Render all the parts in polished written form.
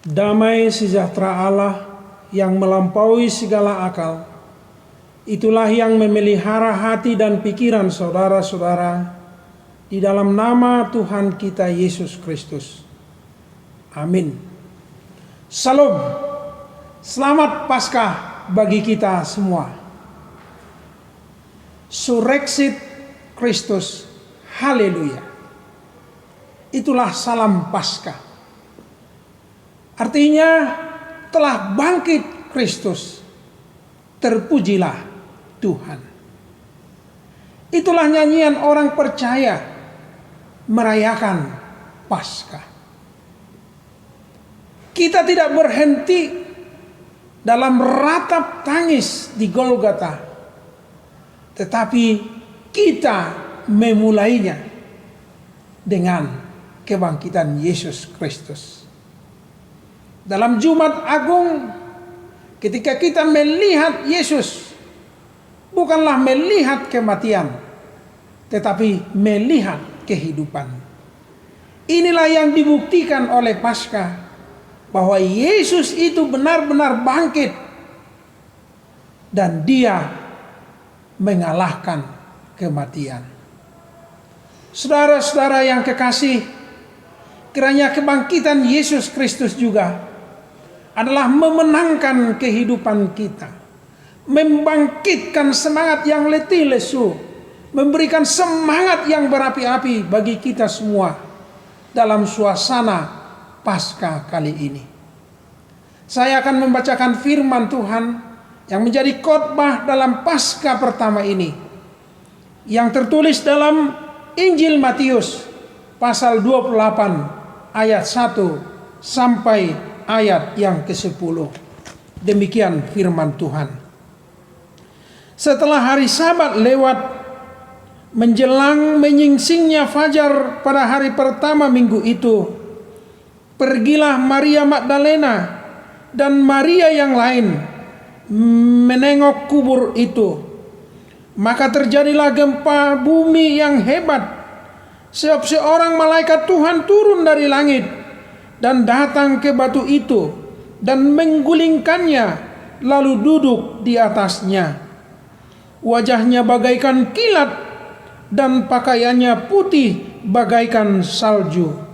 Damai sejahtera Allah yang melampaui segala akal, itulah yang memelihara hati dan pikiran saudara-saudara di dalam nama Tuhan kita Yesus Kristus. Amin. Salam. Selamat Paskah bagi kita semua. Surrexit Kristus. Haleluya. Itulah salam Paskah. Artinya telah bangkit Kristus. Terpujilah Tuhan. Itulah nyanyian orang percaya merayakan Paskah. Kita tidak berhenti dalam ratap tangis di Golgota, tetapi kita memulainya dengan kebangkitan Yesus Kristus. Dalam Jumat Agung, ketika kita melihat Yesus, bukanlah melihat kematian, tetapi melihat kehidupan. Inilah yang dibuktikan oleh Paskah, bahwa Yesus itu benar-benar bangkit dan Dia mengalahkan kematian. Saudara-saudara yang kekasih, kiranya kebangkitan Yesus Kristus juga adalah memenangkan kehidupan kita, membangkitkan semangat yang letih lesu, memberikan semangat yang berapi-api bagi kita semua dalam suasana Paskah kali ini. Saya akan membacakan firman Tuhan yang menjadi khotbah dalam Paskah pertama ini, yang tertulis dalam Injil Matius pasal 28 ayat 1 sampai ayat yang ke-10. Demikian firman Tuhan. Setelah hari Sabat lewat, menjelang menyingsingnya fajar pada hari pertama minggu itu, pergilah Maria Magdalena dan Maria yang lain menengok kubur itu. Maka terjadilah gempa bumi yang hebat, sebab seorang malaikat Tuhan turun dari langit dan datang ke batu itu dan menggulingkannya, lalu duduk di atasnya. Wajahnya bagaikan kilat dan pakaiannya putih bagaikan salju.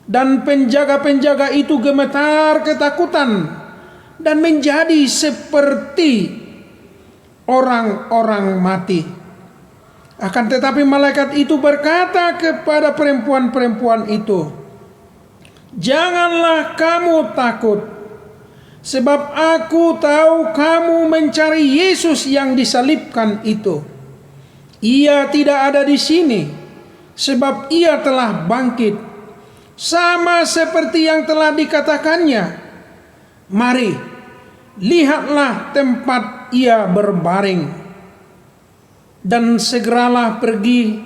Dan penjaga-penjaga itu gemetar ketakutan dan menjadi seperti orang-orang mati. Akan tetapi malaikat itu berkata kepada perempuan-perempuan itu, "Janganlah kamu takut, sebab aku tahu kamu mencari Yesus yang disalibkan itu. Ia tidak ada di sini, sebab ia telah bangkit, sama seperti yang telah dikatakannya. Mari, lihatlah tempat ia berbaring. Dan segeralah pergi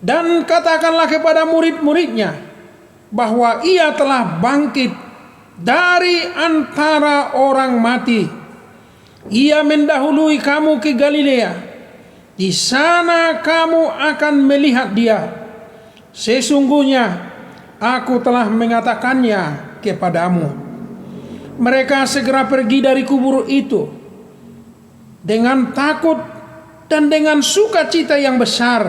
dan katakanlah kepada murid-muridnya bahwa ia telah bangkit dari antara orang mati. Ia mendahului kamu ke Galilea. Di sana kamu akan melihat dia. Sesungguhnya aku telah mengatakannya kepadamu." Mereka segera pergi dari kubur itu dengan takut dan dengan sukacita yang besar,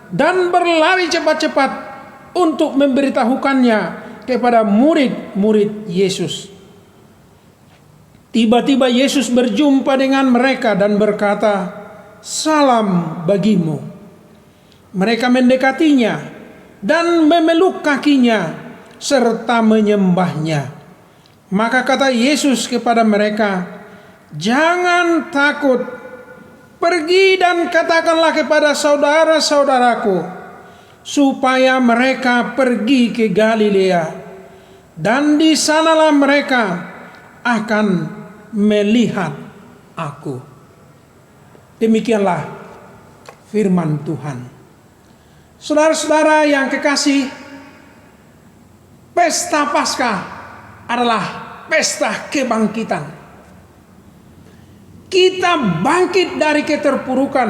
dan berlari cepat-cepat untuk memberitahukannya kepada murid-murid Yesus. Tiba-tiba Yesus berjumpa dengan mereka dan berkata, "Salam bagimu." Mereka mendekatinya dan memeluk kakinya serta menyembahnya. Maka kata Yesus kepada mereka, "Jangan takut. Pergi dan katakanlah kepada saudara-saudaraku supaya mereka pergi ke Galilea, dan di sanalah mereka akan melihat aku." Demikianlah firman Tuhan. Saudara-saudara yang kekasih, pesta Paskah adalah pesta kebangkitan. Kita bangkit dari keterpurukan.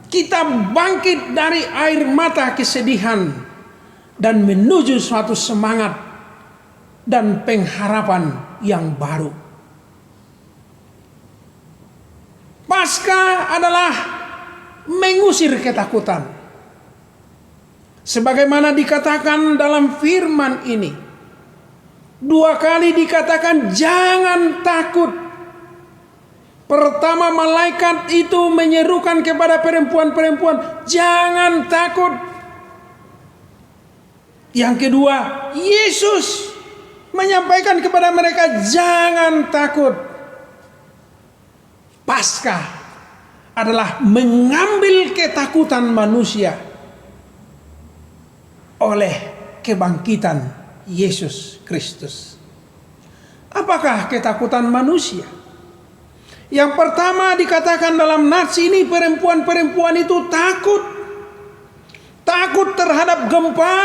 Kita bangkit dari air mata kesedihan dan menuju suatu semangat dan pengharapan yang baru. Paskah adalah mengusir ketakutan. Sebagaimana dikatakan dalam firman ini, 2 kali dikatakan jangan takut. Pertama, malaikat itu menyerukan kepada perempuan-perempuan, jangan takut. Yang kedua, Yesus menyampaikan kepada mereka, jangan takut. Paskah adalah mengambil ketakutan manusia oleh kebangkitan Yesus Kristus. Apakah ketakutan manusia? Yang pertama dikatakan dalam nats ini, perempuan-perempuan itu takut. Takut terhadap gempa,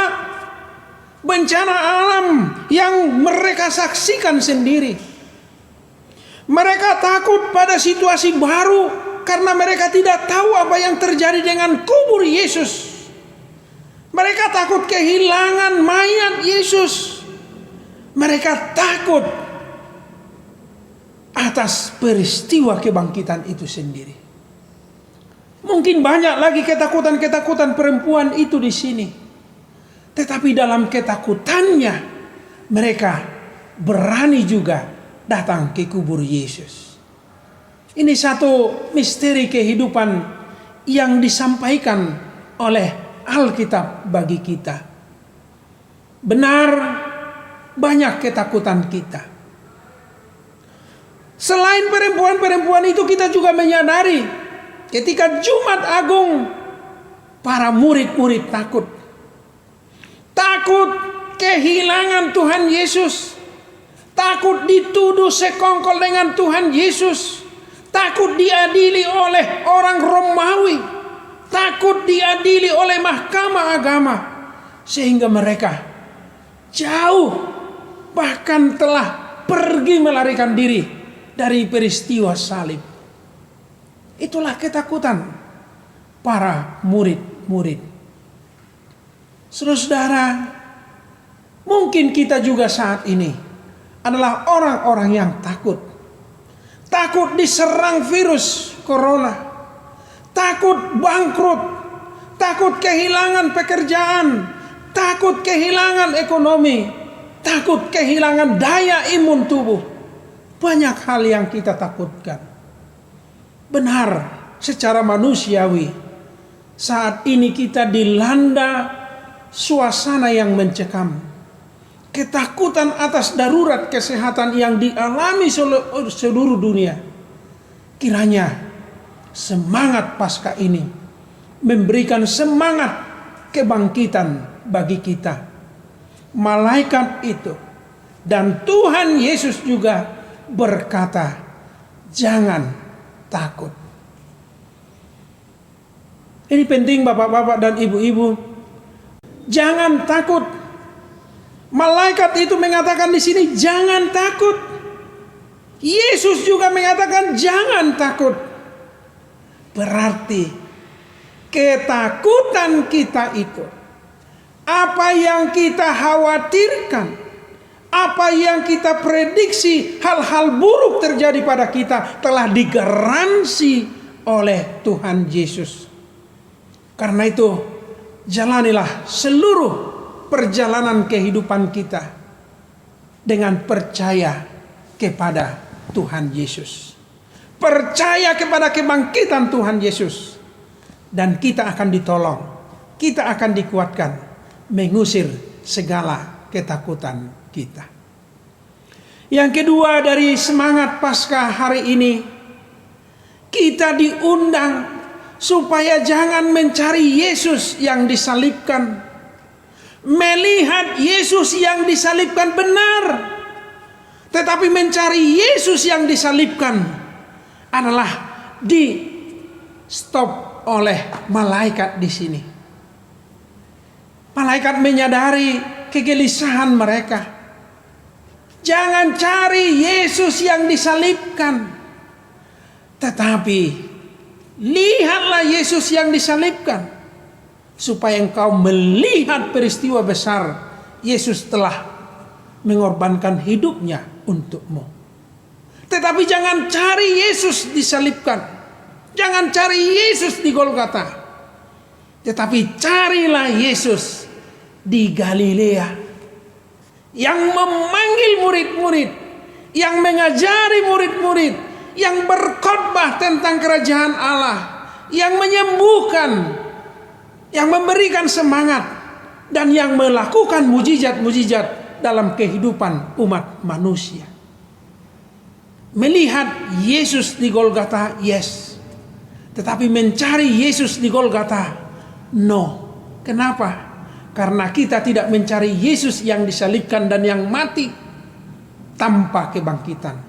bencana alam yang mereka saksikan sendiri. Mereka takut pada situasi baru karena mereka tidak tahu apa yang terjadi dengan kubur Yesus. Mereka takut kehilangan mayat Yesus. Mereka takut atas peristiwa kebangkitan itu sendiri. Mungkin banyak lagi ketakutan-ketakutan perempuan itu di sini. Tetapi dalam ketakutannya, mereka berani juga datang ke kubur Yesus. Ini satu misteri kehidupan yang disampaikan oleh Alkitab bagi kita. Benar, banyak ketakutan kita. Selain perempuan-perempuan itu, kita juga menyadari ketika Jumat Agung, para murid-murid takut. Takut kehilangan Tuhan Yesus. Takut dituduh sekongkol dengan Tuhan Yesus. Takut diadili oleh orang Romawi. Takut diadili oleh mahkamah agama. Sehingga mereka jauh, bahkan telah pergi melarikan diri dari peristiwa salib. Itulah ketakutan para murid-murid. Saudara-saudara, mungkin kita juga saat ini adalah orang-orang yang takut. Takut diserang virus corona. Takut bangkrut. Takut kehilangan pekerjaan. Takut kehilangan ekonomi. Takut kehilangan daya imun tubuh. Banyak hal yang kita takutkan. Benar, secara manusiawi, saat ini kita dilanda suasana yang mencekam. Ketakutan atas darurat kesehatan yang dialami seluruh dunia. Kiranya semangat Paskah ini memberikan semangat kebangkitan bagi kita. Malaikat itu dan Tuhan Yesus juga berkata, jangan takut. Ini penting bapak-bapak dan ibu-ibu. Jangan takut. Malaikat itu mengatakan di sini jangan takut. Yesus juga mengatakan jangan takut. Berarti ketakutan kita itu, apa yang kita khawatirkan, apa yang kita prediksi hal-hal buruk terjadi pada kita telah digaransi oleh Tuhan Yesus. Karena itu jalanilah seluruh perjalanan kehidupan kita dengan percaya kepada Tuhan Yesus. Percaya kepada kebangkitan Tuhan Yesus. Dan kita akan ditolong. Kita akan dikuatkan. Mengusir segala ketakutan kita. Yang kedua dari semangat Paskah hari ini, kita diundang supaya jangan mencari Yesus yang disalibkan. Melihat Yesus yang disalibkan benar, tetapi mencari Yesus yang disalibkan adalah di stop oleh malaikat di sini. Malaikat menyadari kegelisahan mereka. Jangan cari Yesus yang disalibkan, tetapi lihatlah Yesus yang disalibkan, supaya engkau melihat peristiwa besar. Yesus telah mengorbankan hidupnya untukmu. Tetapi jangan cari Yesus disalibkan. Jangan cari Yesus di Golgota. Tetapi carilah Yesus di Galilea, yang memanggil murid-murid, yang mengajari murid-murid, yang berkhotbah tentang kerajaan Allah, yang menyembuhkan, yang memberikan semangat, dan yang melakukan mujizat-mujizat dalam kehidupan umat manusia. Melihat Yesus di Golgota, yes. Tetapi mencari Yesus di Golgota, no. Kenapa? Karena kita tidak mencari Yesus yang disalibkan dan yang mati tanpa kebangkitan.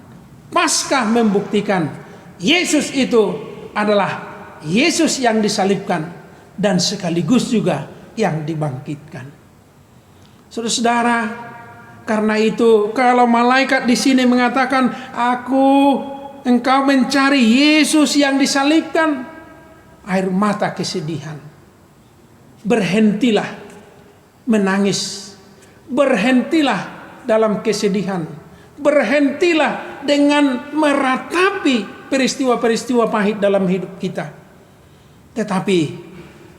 Paskah membuktikan Yesus itu adalah Yesus yang disalibkan dan sekaligus juga yang dibangkitkan. Saudara-saudara, karena itu kalau malaikat di sini mengatakan, engkau mencari Yesus yang disalibkan, air mata kesedihan. Berhentilah menangis, berhentilah dalam kesedihan, berhentilah dengan meratapi peristiwa-peristiwa pahit dalam hidup kita. Tetapi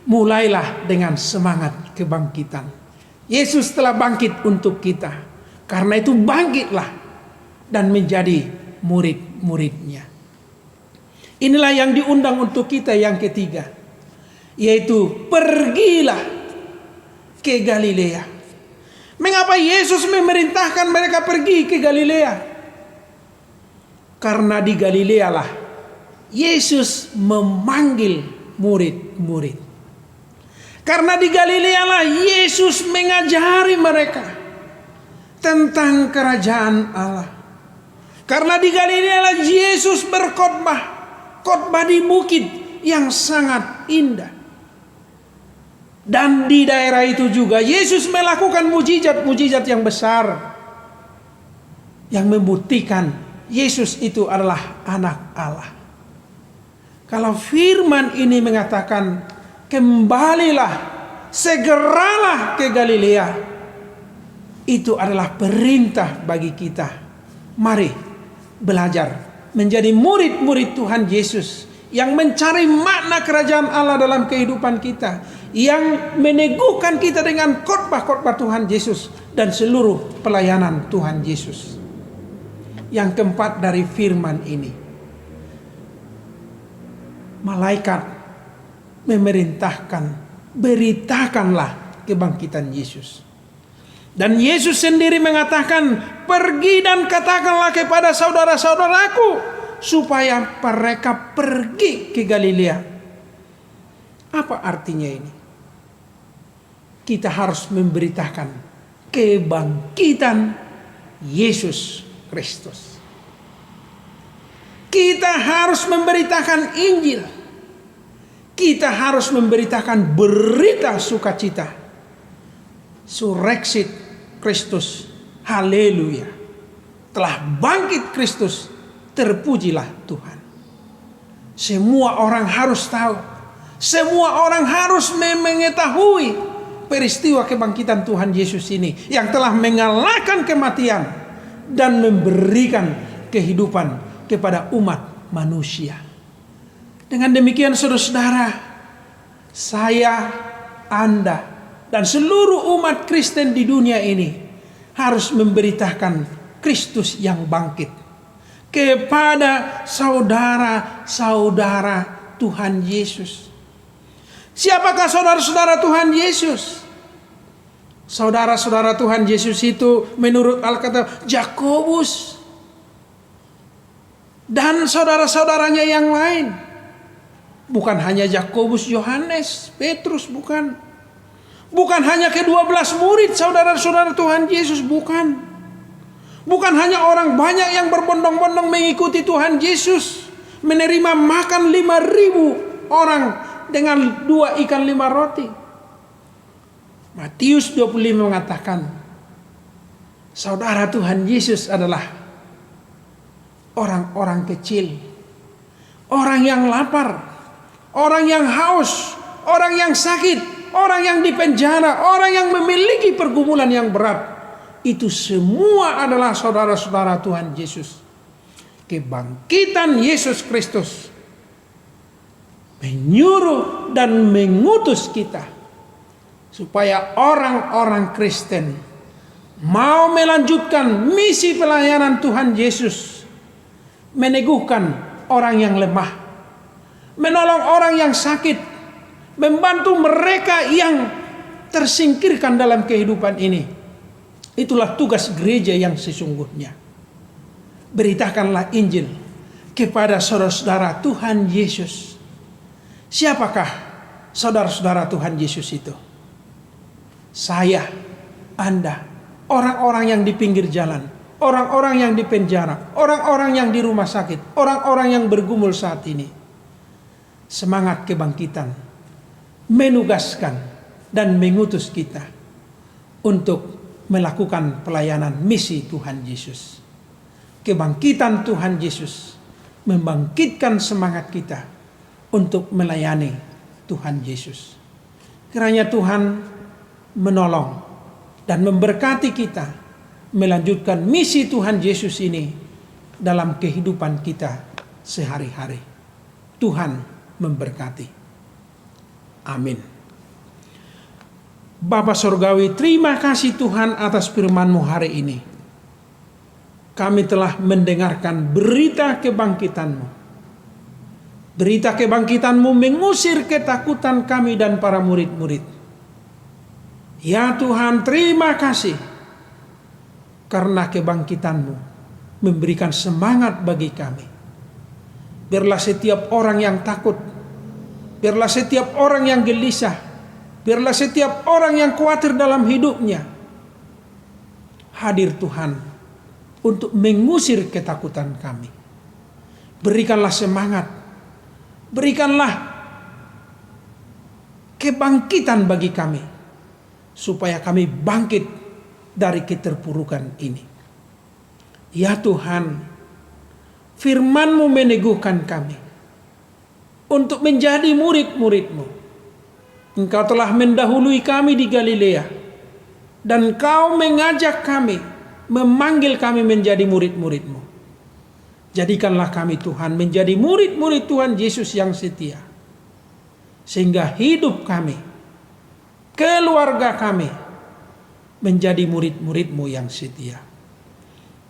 mulailah dengan semangat kebangkitan. Yesus telah bangkit untuk kita. Karena itu bangkitlah dan menjadi murid-muridnya. Inilah yang diundang untuk kita yang ketiga, yaitu pergilah ke Galilea. Mengapa Yesus memerintahkan mereka pergi ke Galilea? Karena di Galilea lah Yesus memanggil murid-murid. Karena di Galilea lah Yesus mengajari mereka tentang kerajaan Allah. Karena di Galilea lah Yesus berkhotbah, khotbah di bukit yang sangat indah. Dan di daerah itu juga Yesus melakukan mujizat-mujizat yang besar, yang membuktikan Yesus itu adalah anak Allah. Kalau firman ini mengatakan, kembalilah, segeralah ke Galilea, itu adalah perintah bagi kita. Mari belajar menjadi murid-murid Tuhan Yesus, yang mencari makna kerajaan Allah dalam kehidupan kita, yang meneguhkan kita dengan khotbah-khotbah Tuhan Yesus dan seluruh pelayanan Tuhan Yesus. Yang keempat dari firman ini, malaikat memerintahkan, beritakanlah kebangkitan Yesus. Dan Yesus sendiri mengatakan, pergi dan katakanlah kepada saudara-saudaraku supaya mereka pergi ke Galilea. Apa artinya ini? Kita harus memberitakan kebangkitan Yesus Kristus. Kita harus memberitakan Injil. Kita harus memberitakan berita sukacita. Surrexit Kristus, haleluya. Telah bangkit Kristus, terpujilah Tuhan. Semua orang harus tahu. Semua orang harus mengetahui peristiwa kebangkitan Tuhan Yesus ini, yang telah mengalahkan kematian dan memberikan kehidupan kepada umat manusia. Dengan demikian saudara-saudara, saya, Anda, dan seluruh umat Kristen di dunia ini harus memberitakan Kristus yang bangkit kepada saudara-saudara Tuhan Yesus. Siapakah saudara-saudara Tuhan Yesus? Saudara-saudara Tuhan Yesus itu menurut Alkitab Yakobus dan saudara-saudaranya yang lain. Bukan hanya Yakobus, Yohanes, Petrus, bukan. Bukan hanya ke-12 murid saudara-saudara Tuhan Yesus, bukan. Bukan hanya orang banyak yang berbondong-bondong mengikuti Tuhan Yesus, menerima makan 5.000 orang dengan 2 ikan 5 roti. Matius 25 mengatakan, saudara Tuhan Yesus adalah orang-orang kecil, orang yang lapar, orang yang haus, orang yang sakit, orang yang dipenjara, orang yang memiliki pergumulan yang berat. itu semua adalah saudara-saudara Tuhan Yesus. Kebangkitan Yesus Kristus menyuruh dan mengutus kita supaya orang-orang Kristen mau melanjutkan misi pelayanan Tuhan Yesus, meneguhkan orang yang lemah, menolong orang yang sakit, membantu mereka yang tersingkirkan dalam kehidupan ini. Itulah tugas gereja yang sesungguhnya. Beritakanlah Injil kepada saudara-saudara Tuhan Yesus. Siapakah saudara-saudara Tuhan Yesus itu? Saya, Anda, orang-orang yang di pinggir jalan, orang-orang yang di penjara, orang-orang yang di rumah sakit, orang-orang yang bergumul saat ini. Semangat kebangkitan menugaskan dan mengutus kita untuk melakukan pelayanan misi Tuhan Yesus. Kebangkitan Tuhan Yesus membangkitkan semangat kita untuk melayani Tuhan Yesus. Kiranya Tuhan menolong dan memberkati kita melanjutkan misi Tuhan Yesus ini dalam kehidupan kita sehari-hari. Tuhan memberkati. Amin. Bapa Surgawi, terima kasih Tuhan atas firman-Mu hari ini. Kami telah mendengarkan berita kebangkitan-Mu. Berita kebangkitan-Mu mengusir ketakutan kami dan para murid-murid. Ya Tuhan, terima kasih karena kebangkitan-Mu memberikan semangat bagi kami. Biarlah setiap orang yang takut, biarlah setiap orang yang gelisah, biarlah setiap orang yang khawatir dalam hidupnya hadir Tuhan untuk mengusir ketakutan kami. Berikanlah semangat, berikanlah kebangkitan bagi kami, supaya kami bangkit dari keterpurukan ini. Ya Tuhan, firman-Mu meneguhkan kami untuk menjadi murid-murid-Mu. Engkau telah mendahului kami di Galilea, dan Kau mengajak kami, memanggil kami menjadi murid-murid-Mu. Jadikanlah kami Tuhan menjadi murid-murid Tuhan Yesus yang setia, sehingga hidup kami, keluarga kami menjadi murid-murid-Mu yang setia.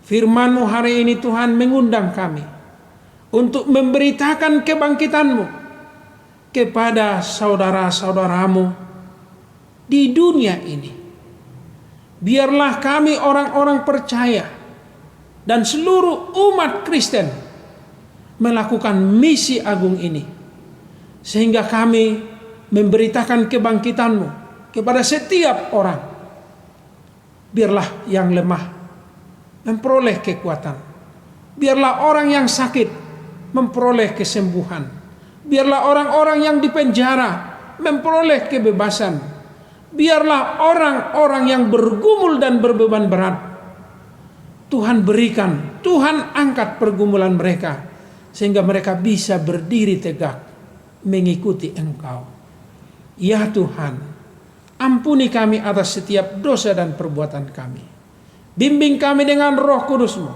Firman-Mu hari ini Tuhan mengundang kami untuk memberitakan kebangkitan-Mu kepada saudara-saudaramu di dunia ini. Biarlah kami orang-orang percaya dan seluruh umat Kristen melakukan misi agung ini, sehingga kami memberitakan kebangkitan-Mu kepada setiap orang. Biarlah yang lemah memperoleh kekuatan, biarlah orang yang sakit memperoleh kesembuhan, biarlah orang-orang yang di penjara memperoleh kebebasan, biarlah orang-orang yang bergumul dan berbeban berat Tuhan berikan, Tuhan angkat pergumulan mereka, sehingga mereka bisa berdiri tegak mengikuti Engkau. Ya Tuhan, ampuni kami atas setiap dosa dan perbuatan kami. Bimbing kami dengan Roh Kudus-Mu,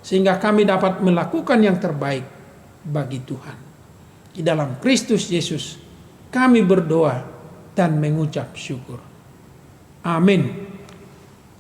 sehingga kami dapat melakukan yang terbaik bagi Tuhan. Di dalam Kristus Yesus kami berdoa dan mengucap syukur. Amin.